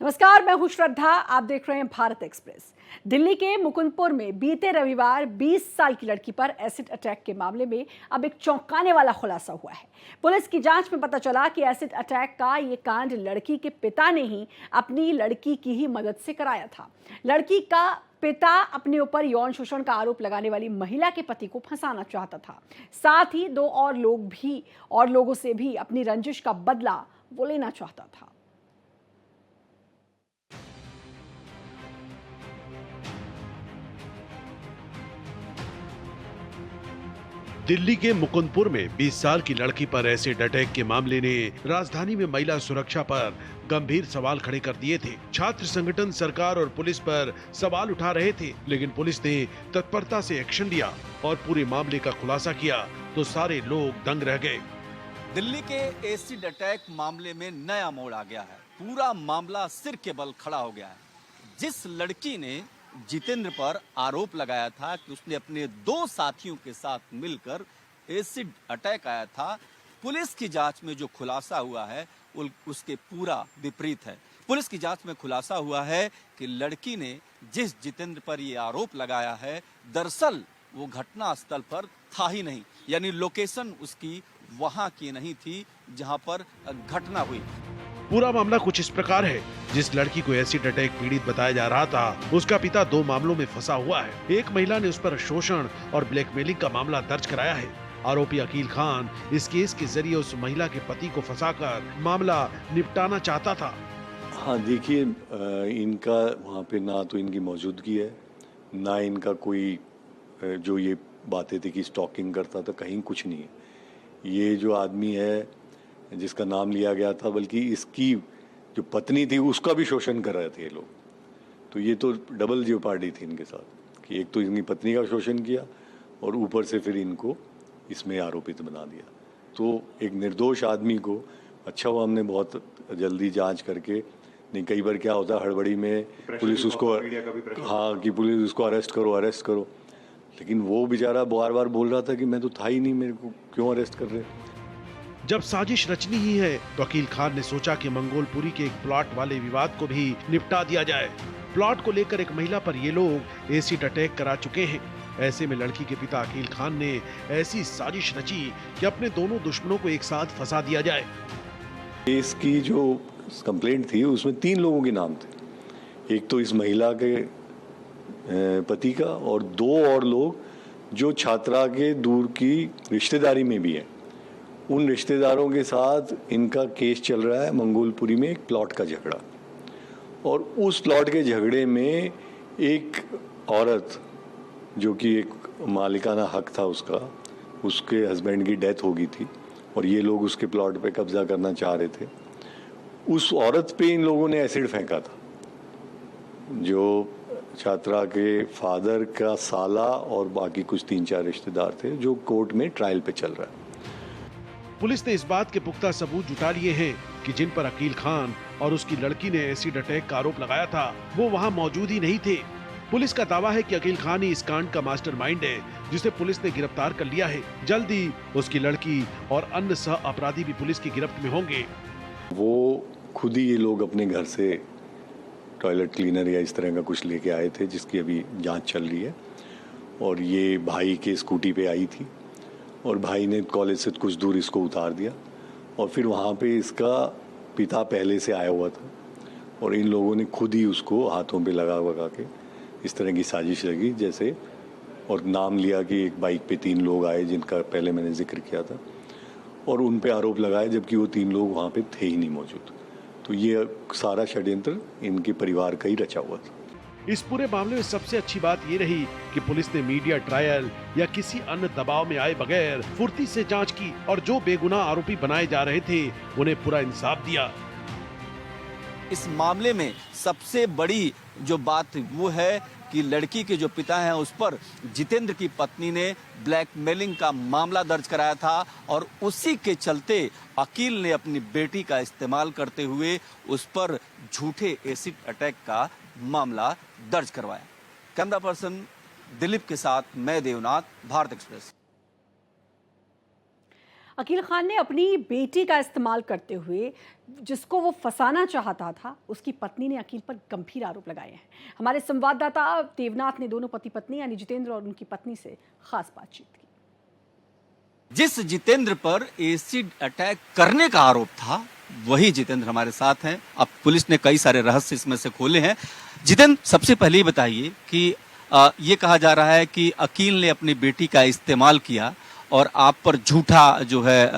नमस्कार, मैं हूं श्रद्धा। आप देख रहे हैं भारत एक्सप्रेस। दिल्ली के मुकुंदपुर में बीते रविवार 20 साल की लड़की पर एसिड अटैक के मामले में अब एक चौंकाने वाला खुलासा हुआ है। पुलिस की जांच में पता चला कि एसिड अटैक का ये कांड लड़की के पिता ने ही अपनी लड़की की ही मदद से कराया था। लड़की का पिता अपने ऊपर यौन शोषण का आरोप लगाने वाली महिला के पति को फंसाना चाहता था। साथ ही दो और लोगों से भी अपनी रंजिश का बदला वो लेना चाहता था। दिल्ली के मुकुंदपुर में 20 साल की लड़की पर एसिड अटैक के मामले ने राजधानी में महिला सुरक्षा पर गंभीर सवाल खड़े कर दिए थे। छात्र संगठन सरकार और पुलिस पर सवाल उठा रहे थे, लेकिन पुलिस ने तत्परता से एक्शन लिया और पूरे मामले का खुलासा किया तो सारे लोग दंग रह गए। दिल्ली के एसिड अटैक मामले में नया मोड़ आ गया है। पूरा मामला सिर के बल खड़ा हो गया है। जिस लड़की ने जितेंद्र पर आरोप लगाया था कि उसने अपने दो साथियों के साथ मिलकर एसिड अटैक आया था, पुलिस की जांच में जो खुलासा हुआ है उसके पूरा विपरीत है। पुलिस की जांच में खुलासा हुआ है कि लड़की ने जिस जितेंद्र पर ये आरोप लगाया है, दरअसल वो घटना स्थल पर था ही नहीं, यानी लोकेशन उसकी वहां की नहीं थी जहां पर घटना हुई। पूरा मामला कुछ इस प्रकार है। जिस लड़की को एसिड अटैक पीड़ित बताया जा रहा था, उसका पिता दो मामलों में फंसा हुआ है। एक महिला ने उस पर शोषण और ब्लैकमेलिंग का मामला दर्ज कराया है। आरोपी अकील खान इस केस के जरिए उस महिला के पति को फंसाकर मामला निपटाना चाहता था। हाँ, देखिए, इनका वहाँ पे ना तो इनकी मौजूदगी है, ना इनका कोई जो ये बातें थी कि स्टॉकिंग करता था, कहीं कुछ नहीं है। ये जो आदमी है जिसका नाम लिया गया था, बल्कि इसकी जो पत्नी थी उसका भी शोषण कर रहे थे ये लोग। तो ये तो डबल जेओपार्डी थी इनके साथ कि एक तो इनकी पत्नी का शोषण किया और ऊपर से फिर इनको इसमें आरोपित बना दिया। तो एक निर्दोष आदमी को, अच्छा हुआ हमने बहुत जल्दी जांच करके, नहीं कई बार क्या होता है हड़बड़ी में पुलिस उसको, हाँ, कि पुलिस उसको अरेस्ट करो, लेकिन वो बेचारा बार बार बोल रहा था कि मैं तो था ही नहीं, मेरे को क्यों अरेस्ट कर रहे। जब साजिश रचनी ही है तो अकील खान ने सोचा कि मंगोलपुरी के एक प्लॉट वाले विवाद को भी निपटा दिया जाए। प्लॉट को लेकर एक महिला पर ये लोग एसिड अटैक करा चुके हैं। ऐसे में लड़की के पिता अकील खान ने ऐसी साजिश रची कि अपने दोनों दुश्मनों को एक साथ फंसा दिया जाए। इसकी जो कंप्लेंट थी उसमें 3 लोगों के नाम थे। एक तो इस महिला के पति का और 2 और लोग जो छात्रा के दूर की रिश्तेदारी में भी है। उन रिश्तेदारों के साथ इनका केस चल रहा है मंगोलपुरी में एक प्लॉट का झगड़ा, और उस प्लॉट के झगड़े में एक औरत जो कि एक मालिकाना हक था उसका, उसके हस्बैंड की डेथ हो गई थी और ये लोग उसके प्लॉट पे कब्जा करना चाह रहे थे। उस औरत पे इन लोगों ने एसिड फेंका था। जो छात्रा के फादर का साला और बाकी कुछ 3-4 रिश्तेदार थे, जो कोर्ट में ट्रायल पे चल रहा है। पुलिस ने इस बात के पुख्ता सबूत जुटा लिए हैं कि जिन पर अकील खान और उसकी लड़की ने एसिड अटैक का आरोप लगाया था, वो वहां मौजूद ही नहीं थे। पुलिस का दावा है कि अकील खान ही इस कांड का मास्टरमाइंड है, जिसे पुलिस ने गिरफ्तार कर लिया है। जल्द ही उसकी लड़की और अन्य सह अपराधी भी पुलिस की गिरफ्त में होंगे। वो खुद ही ये लोग अपने घर से टॉयलेट क्लीनर या इस तरह का कुछ लेके आए थे, जिसकी अभी जांच चल रही है। और ये भाई के स्कूटी पे आई थी और भाई ने कॉलेज से कुछ दूर इसको उतार दिया और फिर वहाँ पे इसका पिता पहले से आया हुआ था और इन लोगों ने खुद ही उसको हाथों पे लगा के इस तरह की साजिश लगी जैसे, और नाम लिया कि एक बाइक पे 3 लोग आए जिनका पहले मैंने जिक्र किया था और उन पे आरोप लगाए, जबकि वो 3 लोग वहाँ पे थे ही नहीं मौजूद। तो ये सारा षड्यंत्र इनके परिवार का ही रचा हुआ था। इस पूरे मामले में सबसे अच्छी बात ये रही कि पुलिस ने मीडिया ट्रायल या किसी अन्य दबाव में आए बगैर फुर्ती से जांच की और जो बेगुनाह आरोपी बनाए जा रहे थे उन्हें पूरा इंसाफ दिया। इस मामले में सबसे बड़ी जो बात वो है कि लड़की के जो पिता हैं उस पर जितेंद्र की पत्नी ने ब्लैकमेलिंग का मामला दर्ज कराया था और उसी के चलते अकील ने अपनी बेटी का इस्तेमाल करते हुए उस पर झूठे एसिड अटैक का मामला दर्ज करवाया। कैमरा पर्सन दिलीप के साथ मैं देवनाथ, भारत एक्सप्रेस। अकील खान ने अपनी बेटी का इस्तेमाल करते हुए जिसको वो फंसाना चाहता था, उसकी पत्नी ने अकील पर गंभीर आरोप लगाए हैं। हमारे संवाददाता देवनाथ ने दोनों पति पत्नी यानी जितेंद्र और उनकी पत्नी से खास बातचीत की। जिस जितेंद्र पर एसिड अटैक करने का आरोप था, वही जितेंद्र हमारे साथ हैं। अब पुलिस ने कई सारे रहस्य इसमें से खोले हैं। जितेंद्र, सबसे पहले ये बताइए कि ये कहा जा रहा है कि अकील ने अपनी बेटी का इस्तेमाल किया और आप पर झूठा जो है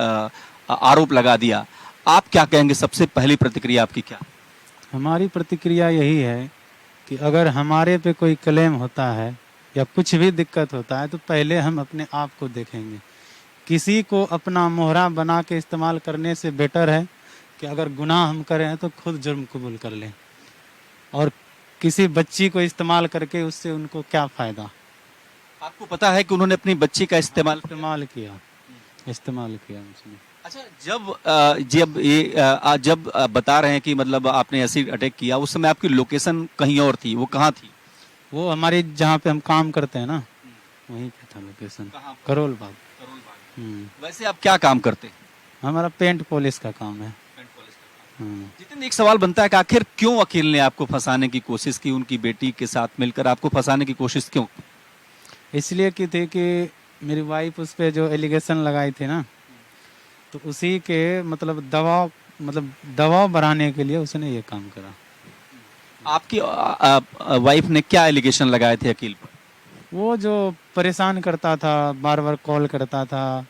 आरोप लगा दिया। आप क्या कहेंगे? सबसे पहली प्रतिक्रिया आपकी क्या? हमारी प्रतिक्रिया यही है कि अगर हमारे पे कोई क्लेम होता है या कुछ भी दिक्कत होता है तो पहले हम अपने आप को देखेंगे। किसी को अपना मोहरा बना के इस्तेमाल करने से बेटर है कि अगर गुनाह हम करें तो खुद जुर्म कबूल कर लें। और किसी बच्ची को इस्तेमाल करके उससे उनको क्या फ़ायदा। आपको पता है कि उन्होंने अपनी बच्ची का इस्तेमाल किया उसने। अच्छा, जब बता रहे हैं कि मतलब आपने एसिड अटैक किया, उस समय आपकी लोकेशन कहीं और थी, वो कहाँ थी? वो हमारे जहाँ पे हम काम करते हैं ना, वहीं पे था लोकेशन, करोल बाग। वैसे आप क्या काम करते हैं? हमारा पेंट पॉलिश का काम है। जितने एक सवाल बनता है कि आखिर क्यों अकील ने आपको फंसाने की कोशिश की, उनकी बेटी के साथ मिलकर आपको फंसाने की कोशिश क्यों? इसलिए की थी कि मेरी वाइफ उस पर जो एलिगेशन लगाई थी ना, तो उसी के मतलब दबाव बढ़ाने के लिए उसने ये काम करा। आपकी वाइफ ने क्या एलिगेशन लगाए थे अकील पर? वो जो परेशान करता था, बार बार कॉल करता था,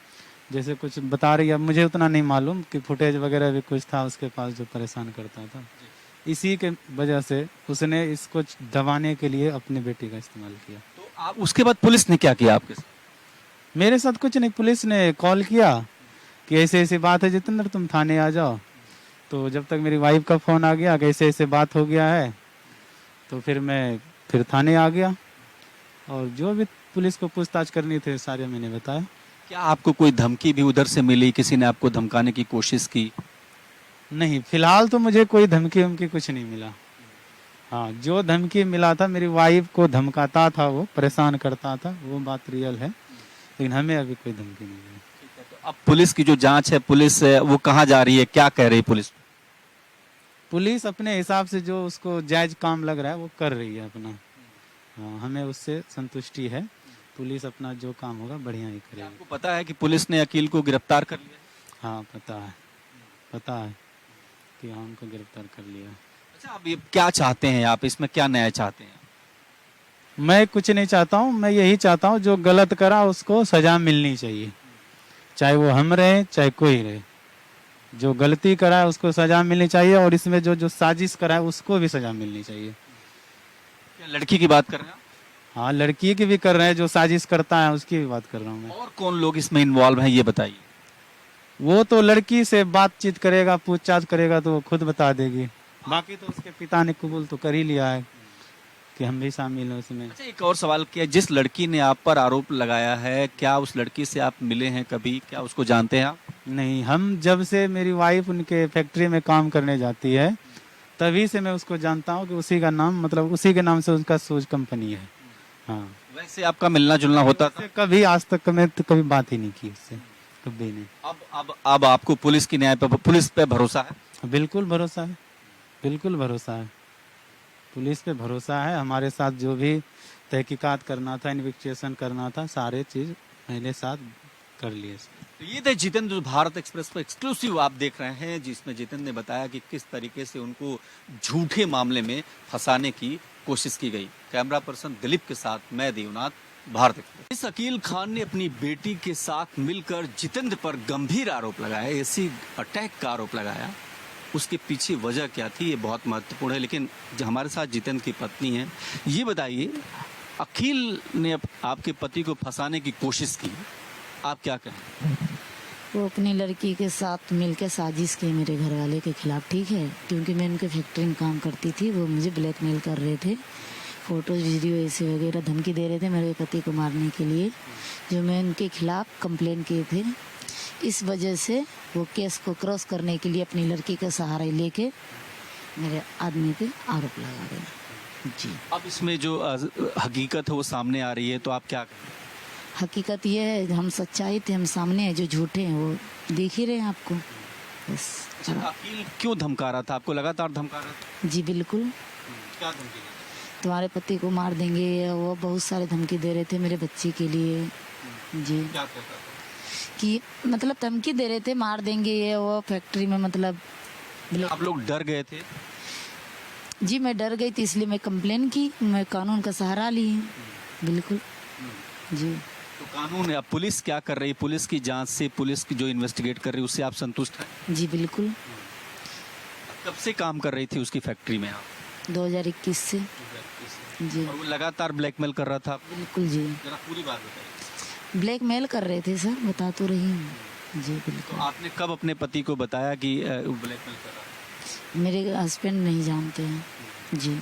जैसे कुछ बता रही है, मुझे उतना नहीं मालूम कि फुटेज वगैरह भी कुछ था उसके पास जो परेशान करता था। इसी के वजह से उसने इसको दबाने के लिए अपनी बेटी का इस्तेमाल किया। तो आप उसके बाद पुलिस ने क्या किया आपके साथ? मेरे साथ कुछ नहीं, पुलिस ने कॉल किया कि ऐसे ऐसी बात है जितेंद्र, तुम थाने आ जाओ। तो जब तक मेरी वाइफ का फ़ोन आ गया कि ऐसे ऐसे बात हो गया है, तो फिर थाने आ गया और जो भी पुलिस को पूछताछ करनी थी सारे मैंने बताया। क्या आपको कोई धमकी भी उधर से मिली? किसी ने आपको धमकाने की कोशिश की? नहीं, फिलहाल तो मुझे कोई धमकी उमकी कुछ नहीं मिला। हाँ, जो धमकी मिला था मेरी वाइफ को धमकाता था, वो परेशान करता था, वो बात रियल है, लेकिन हमें अभी कोई धमकी नहीं मिली। तो अब पुलिस की जो जांच है, पुलिस वो कहाँ जा रही है, क्या कह रही पुलिस? पुलिस अपने हिसाब से जो उसको जायज काम लग रहा है वो कर रही है अपना। हाँ, हमें उससे संतुष्टि है। पुलिस अपना जो काम होगा बढ़िया ही करेगी। आपको पता है कि पुलिस ने अकील को गिरफ्तार कर लिया? हाँ, पता है कि हाँ, उनको गिरफ्तार कर लिया। अच्छा, अब ये क्या चाहते हैं आप? इसमें क्या नया चाहते हैं? मैं कुछ नहीं चाहता हूँ, मैं यही चाहता हूँ जो गलत करा उसको सजा मिलनी चाहिए, चाहे वो हम रहे चाहे कोई रहे। जो गलती करा है उसको सजा मिलनी चाहिए और इसमें जो साजिश करा है उसको भी सजा मिलनी चाहिए। क्या लड़की की बात कर रहे हैं? हाँ, लड़की की भी कर रहे हैं, जो साजिश करता है उसकी भी बात कर रहा हूँ मैं। और कौन लोग इसमें इन्वॉल्व हैं, ये बताइए। वो तो लड़की से बातचीत करेगा, पूछताछ करेगा तो वो खुद बता देगी। बाकी तो उसके पिता ने कबूल तो कर ही लिया है कि हम भी शामिल हैं उसमें। अच्छा, एक और सवाल किया, जिस लड़की ने आप पर आरोप लगाया है, क्या उस लड़की से आप मिले हैं कभी? क्या उसको जानते हैं आप? नहीं, हम जब से मेरी वाइफ उनके फैक्ट्री में काम करने जाती है तभी से मैं उसको जानता हूँ कि उसी का नाम मतलब उसी के नाम से उसका शूज कंपनी है। हाँ, वैसे आपका मिलना जुलना होता था? कभी आज तक मैं तो कभी बात ही नहीं की उससे, कभी नहीं। अब आपको पुलिस की न्याय पे, पुलिस पे भरोसा है? बिल्कुल भरोसा है, बिल्कुल भरोसा है। पुलिस पे भरोसा है। हमारे साथ जो भी तहकीकात करना था, इन्वेस्टिगेशन करना था, सारे चीज मेरे साथ कर लिए। तो ये थे जितेंद्र, भारत एक्सप्रेस पर एक्सक्लूसिव आप देख रहे हैं, जिसमें जितेंद्र ने बताया कि किस तरीके से उनको झूठे मामले में फंसाने की कोशिश की गई। कैमरा पर्सन दिलीप के साथ मैं देवनाथ, भारत एक्सप्रेस। इस अकील खान ने अपनी बेटी के साथ मिलकर जितेंद्र पर गंभीर आरोप लगाया, एसिड अटैक का आरोप लगाया। उसके पीछे वजह क्या थी, ये बहुत महत्वपूर्ण है। लेकिन जो हमारे साथ जितेंद्र की पत्नी है, ये बताइए, अकील ने आपके पति को फंसाने की कोशिश की, आप क्या कहें? वो अपनी लड़की के साथ मिलकर साजिश की मेरे घर वाले के खिलाफ, ठीक है, क्योंकि मैं उनके फैक्ट्री में काम करती थी। वो मुझे ब्लैकमेल कर रहे थे, फोटो वीडियो ऐसे वगैरह धमकी दे रहे थे मेरे पति को मारने के लिए, जो मैं उनके खिलाफ कंप्लेन किए थे। इस वजह से वो केस को क्रॉस करने के लिए अपनी लड़की का सहारा लेके मेरे आदमी पे आरोप लगा रहे हैं जी। अब इसमें जो हकीकत है वो सामने आ रही है, तो आप क्या कहें? हकीकत ये है, हम सच्चाई थे, हम सामने है, जो झूठे हैं वो देख ही रहे हैं आपको बस। अच्छा, वकील क्यों धमका रहा था आपको? लगातार धमका रहा था? जी बिल्कुल, क्या धमकी दी? तुम्हारे पति को मार देंगे, वो बहुत सारे धमकी दे रहे थे मेरे बच्चे के लिए। जी, क्या कहता था? कि मतलब धमकी दे रहे थे, मार देंगे ये वो फैक्ट्री में, मतलब आप लोग डर गए थे? जी मैं डर गई थी, इसलिए मैं कंप्लेन की, मैं कानून का सहारा ली। बिल्कुल जी। तो कानून है, अब पुलिस क्या कर रही है? पुलिस की जांच से, पुलिस की जो इन्वेस्टिगेट कर रही है उससे आप संतुष्ट हैं? जी बिल्कुल, कब से काम कर रही थी उसकी फैक्ट्री में आप? 2021 से। जी और वो लगातार ब्लैकमेल कर रहा था? बिल्कुल जी, जरा पूरी बात बताइए। ब्लैकमेल कर रहे थे सर, बता तो रही हूँ। जी तो बिल्कुल, आपने कब अपने पति को बताया कि वो ब्लैकमेल कर रहा है? मेरे हस्बैंड नहीं जानते हैं। जी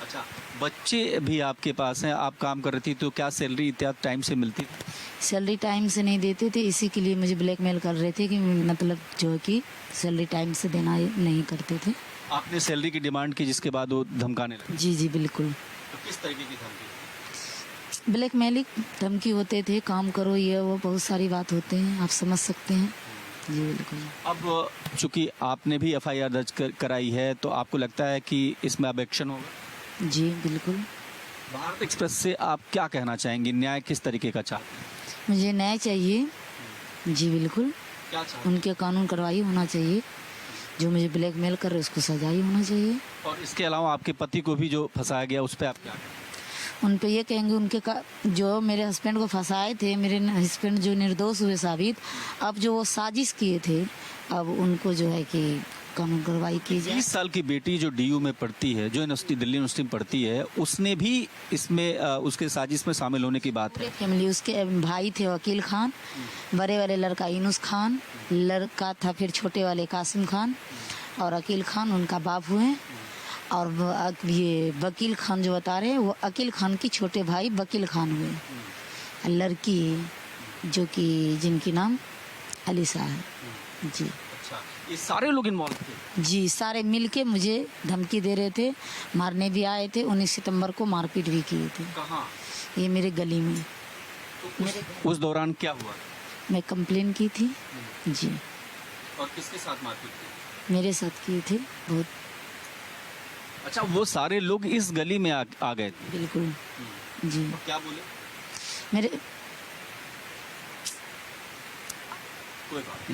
अच्छा, बच्चे भी आपके पास हैं, आप काम कर रही थी, तो क्या सैलरी इत्यादि टाइम से मिलती थी? सैलरी टाइम से नहीं देते थे, इसी के लिए मुझे ब्लैकमेल कर रहे थे कि मतलब जो है कि सैलरी टाइम से देना नहीं करते थे। आपने सैलरी की डिमांड की जिसके बाद वो धमकाने लगे? जी जी बिल्कुल, तो किस तरीके की धमकी? ब्लैकमेलिंग धमकी होते थे, काम करो ये वो, बहुत सारी बात होते हैं, आप समझ सकते हैं। जी बिल्कुल। अब चूंकि आपने भी एफआईआर दर्ज कराई है, तो आपको लगता है कि इसमें अब एक्शन होगा? जी बिल्कुल, भारत एक्सप्रेस से आप क्या कहना चाहेंगे? न्याय किस तरीके का चाहते हैं? मुझे न्याय चाहिए। जी बिल्कुल, क्या चाहते उनके कानून कार्रवाई होना चाहिए, जो मुझे ब्लैकमेल कर रहे उसको सजा ही होना चाहिए। हैं? और इसके अलावा आपके पति को भी जो फंसाया गया उस पर आप क्या कहेंगे? उन पे ये कहेंगे, जो मेरे हस्बैंड को फंसाए थे, मेरे हस्बैंड जो निर्दोष हुए साबित, अब जो वो साजिश किए थे, अब उनको जो है कि कानून कार्रवाई की जाए। 20 साल की बेटी जो डीयू में पढ़ती है, जो दिल्ली यूनिवर्सिटी में पढ़ती है, उसने भी इसमें उसके साजिश में शामिल होने की बात है। फैमिली, उसके भाई थे वकील खान, बड़े वाले लड़का इनुस खान, लड़का था फिर छोटे वाले कासिम खान, और अकील खान उनका बाप हुए। और ये वकील खान जो बता रहे हैं, वो अकील खान की छोटे भाई वकील खान हुए। लड़की जो कि जिनकी नाम अलीसा है। जी अच्छा, ये सारे लोग इन्वॉल्व थे? जी, सारे मिलके मुझे धमकी दे रहे थे, मारने भी आए थे। 19 सितंबर को मारपीट भी किए थे। कहाँ? ये मेरे गली में। उस दौरान क्या हुआ? मैं कंप्लेन की थी। जी, और किसके साथ मारपीट की? मेरे साथ किए थे बहुत। अच्छा, वो सारे लोग इस गली में आ गए थे? बिल्कुल जी। क्या बोले? मेरे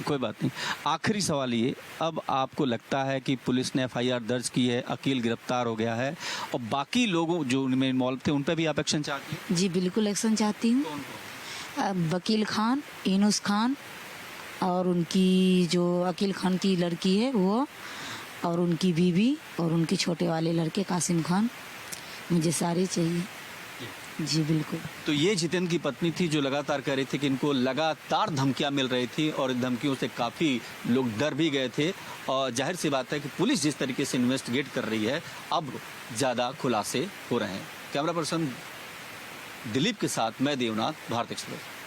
कोई बात नहीं। आखिरी सवाल ये, अब आपको लगता है कि पुलिस ने एफआईआर दर्ज की है, अकील गिरफ्तार हो गया है, और बाकी लोगों जो उनमें इन्वॉल्व थे उन पे भी आप एक्शन चाहती हैं? जी बिल्कुल एक्शन चाहती हूँ। वकील खान, इनुस खान, और उनकी जो अकील खान की लड़की है वो, और उनकी बीवी, और उनके छोटे वाले लड़के कासिम खान, मुझे सारे चाहिए। जी बिल्कुल। तो ये जितेंद्र की पत्नी थी जो लगातार कह रही थी कि इनको लगातार धमकियां मिल रही थी, और इन धमकियों से काफ़ी लोग डर भी गए थे। और जाहिर सी बात है कि पुलिस जिस तरीके से इन्वेस्टिगेट कर रही है, अब ज़्यादा खुलासे हो रहे हैं। कैमरा पर्सन दिलीप के साथ मैं देवनाथ, भारत एक्सप्रेस।